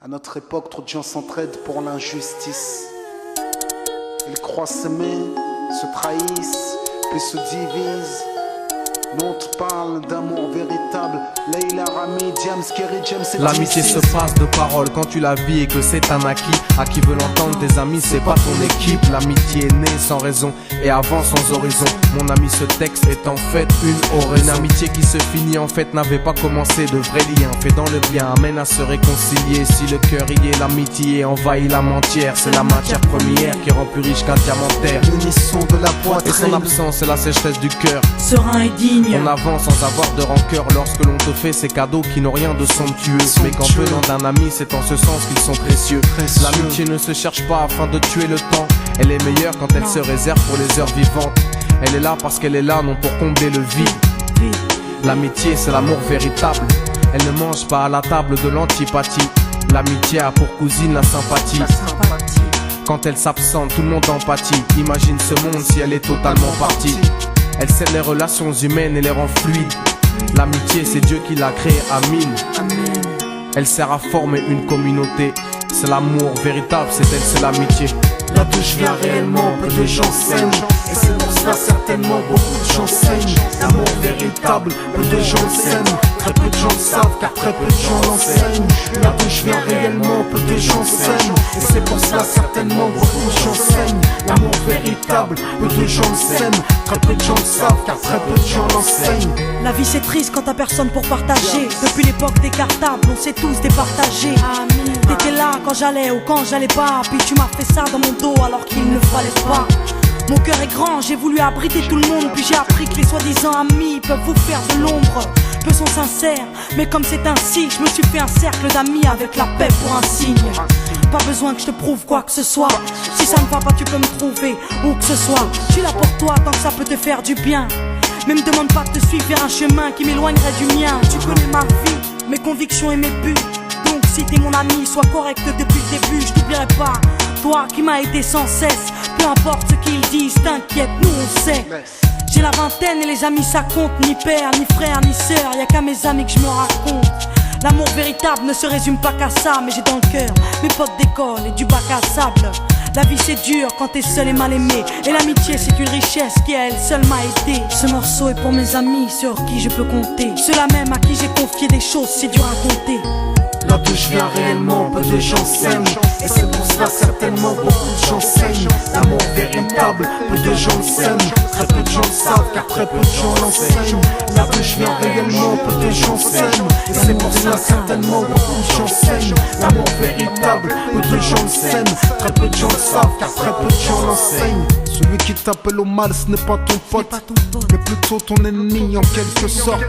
À notre époque, trop de gens s'entraident pour l'injustice. Ils croient s'aimer, se trahissent, puis se divisent. Nous on te parle d'amour véritable. Leila, Rami, Diams, Kerry, James et l'amitié se passe de paroles quand tu la vis et que c'est un acquis. À qui veut l'entendre, tes amis, c'est pas ton équipe. L'amitié est née sans raison et avance sans horizon. Mon ami, ce texte est en fait une oraison. Une amitié qui se finit en fait n'avait pas commencé. De vrais liens faits dans le bien amènent à se réconcilier. Si le cœur y est, l'amitié envahit l'âme entière. C'est la matière première qui rend plus riche qu'un diamantaire. L'unisson de la poitrine et son absence, c'est la sécheresse du cœur. Serein et digne. On avance sans avoir de rancœur lorsque l'on te fait ces cadeaux qui n'ont rien de somptueux. Mais qu'en venant d'un ami, c'est en ce sens qu'ils sont précieux. L'amitié ne se cherche pas afin de tuer le temps. Elle est meilleure quand elle se réserve pour les heures vivantes. Elle est là parce qu'elle est là, non pour combler le vide. L'amitié, c'est l'amour véritable. Elle ne mange pas à la table de l'antipathie. L'amitié a pour cousine la sympathie. Quand elle s'absente, tout le monde empathie. Imagine ce monde si elle est totalement partie. Elle scelle les relations humaines et les rend fluides. L'amitié, c'est Dieu qui l'a créée, Amin. Elle sert à former une communauté. C'est l'amour véritable, c'est elle, c'est l'amitié. Là d'où je viens réellement, peu de gens s'aiment. Et c'est pour cela certainement beaucoup de gens saignent. L'amour véritable, peu de gens s'aiment. Très peu de gens le savent car très peu de gens l'enseignent. Là d'où je viens réellement, peu de gens s'aiment. Et c'est pour cela certainement beaucoup de gens saignent. L'amour véritable, peu de gens le s'aiment. Très peu de gens le savent car très peu de gens l'enseignent. La vie c'est triste quand t'as personne pour partager. Depuis l'époque des cartables, on s'est tous départagés. T'étais là quand j'allais ou quand j'allais pas. Puis tu m'as fait ça dans mon dos alors qu'il ne fallait pas. Mon cœur est grand, j'ai voulu abriter tout le monde. Puis j'ai appris que les soi-disant amis peuvent vous faire de l'ombre. Peu sont sincères, mais comme c'est ainsi, je me suis fait un cercle d'amis avec la paix pour un signe. Pas besoin que je te prouve quoi que ce soit. Si ça ne va pas, tu peux me trouver où que ce soit. Je suis là pour toi tant que ça peut te faire du bien. Mais me demande pas de te suivre vers un chemin qui m'éloignerait du mien. Tu connais ma vie, mes convictions et mes buts. Donc si t'es mon ami, sois correct depuis le début. Je t'oublierai pas, toi qui m'as aidé sans cesse. Peu importe ce qu'ils disent, t'inquiète, nous on sait. J'ai la vingtaine et les amis ça compte. Ni père, ni frère, ni sœur, y'a qu'à mes amis que je me raconte. L'amour véritable ne se résume pas qu'à ça. Mais j'ai dans le cœur mes potes d'école et du bac à sable. La vie c'est dur quand t'es seul et mal aimé. Et l'amitié c'est une richesse qui à elle seule m'a aidé. Ce morceau est pour mes amis sur qui je peux compter. Ceux-là même à qui j'ai confié des choses, c'est dur à compter. Là d'où je viens réellement, peu de gens s'aiment. Et c'est pour cela certainement beaucoup de gens saignent. L'amour véritable, peu de gens s'aiment. Très peu de gens le savent car très peu de gens l'enseignent. Là d'où je viens réellement, peu de gens s'aiment. Et c'est pour cela certainement beaucoup de gens saignent. L'amour véritable, peu de gens le s'aiment. Très peu de gens le savent car très peu de gens l'enseignent. Celui qui t'appelle au mal, ce n'est pas ton pote, mais plutôt ton ennemi en quelque sorte.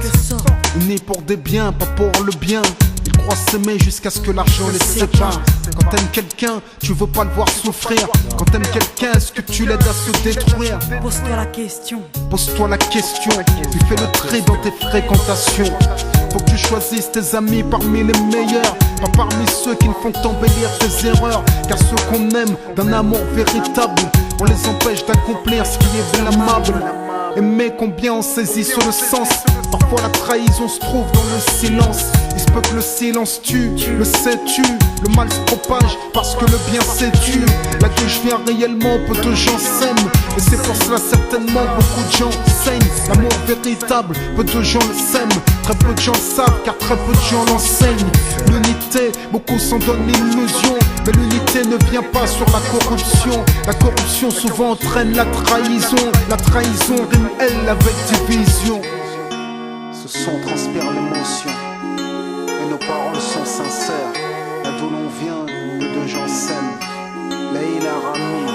Né pour des biens, pas pour le bien. Ils croient s'aimer jusqu'à ce que l'argent les sépare. Quand t'aimes quelqu'un, tu veux pas le voir souffrir. Quand t'aimes quelqu'un, est-ce que tu l'aides à se détruire? Pose-toi la question. Pose-toi la question. Tu fais le tri dans tes fréquentations. Faut que tu choisisses tes amis parmi les meilleurs, pas parmi ceux qui ne font qu'embellir tes erreurs. Car ceux qu'on aime d'un amour véritable, on les empêche d'accomplir ce qui est blâmable. Aimer combien on saisit sur le sens. Parfois la trahison se trouve dans le silence. Il se peut que le silence tue, le sais-tu. Le mal se propage parce que le bien s'étue. Là d'où je viens réellement, peu de gens s'aiment. Et c'est pour cela certainement beaucoup de gens saignent. L'amour véritable, peu de gens le s'aiment. Très peu de gens le savent car très peu de gens l'enseignent. L'unité, beaucoup s'en donnent l'illusion. Mais l'unité ne vient pas sur la corruption. La corruption souvent entraîne la trahison. La trahison rime elle avec division. Ce son transpire l'émotion et nos paroles sont sincères. Là d'où l'on vient, peu de gens s'aiment. Leila, Rami,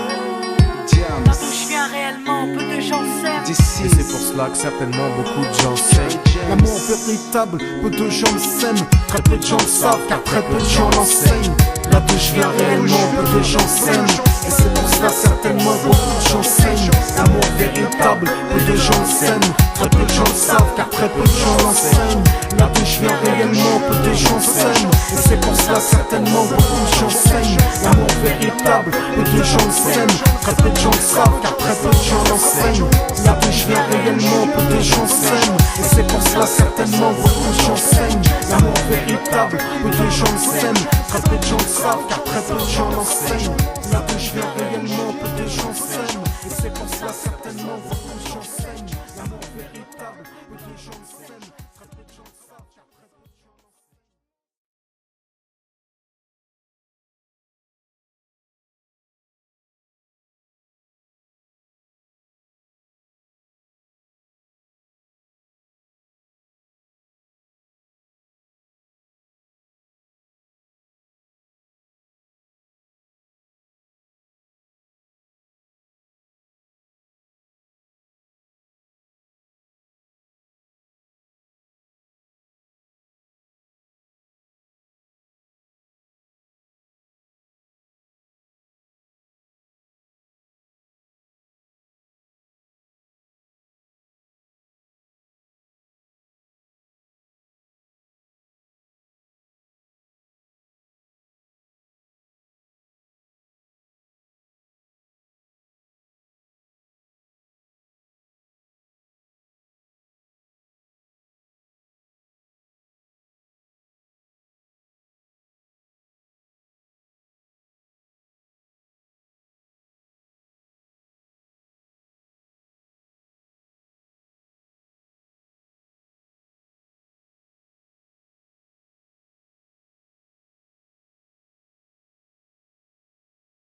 Diams. Là d'où je viens réellement, peu de gens s'aiment. D'ici, Et c'est pour cela que certainement beaucoup de gens saignent. l'amour véritable, peu de gens le s'aiment. Très peu de gens le savent car très peu de gens l'enseignent. Là d'où je viens réellement, peu de gens s'aiment. Et c'est pour cela certainement beaucoup de gens saignent. L'amour véritable, peu de gens le s'aiment. Très peu de gens le savent car très peu de gens l'enseignent. Là d'où je viens réellement, peu de gens s'aiment. Et c'est pour cela certainement beaucoup de gens saignent. L'amour véritable, peu de gens le s'aiment. Très peu de gens le savent car très peu de gens l'enseignent. Là d'où je viens réellement, peu de gens s'aiment. Et c'est pour cela certainement beaucoup de gens saignent. L'amour véritable, peu de gens le s'aiment. Très peu de gens savent car très peu de gens l'enseignent.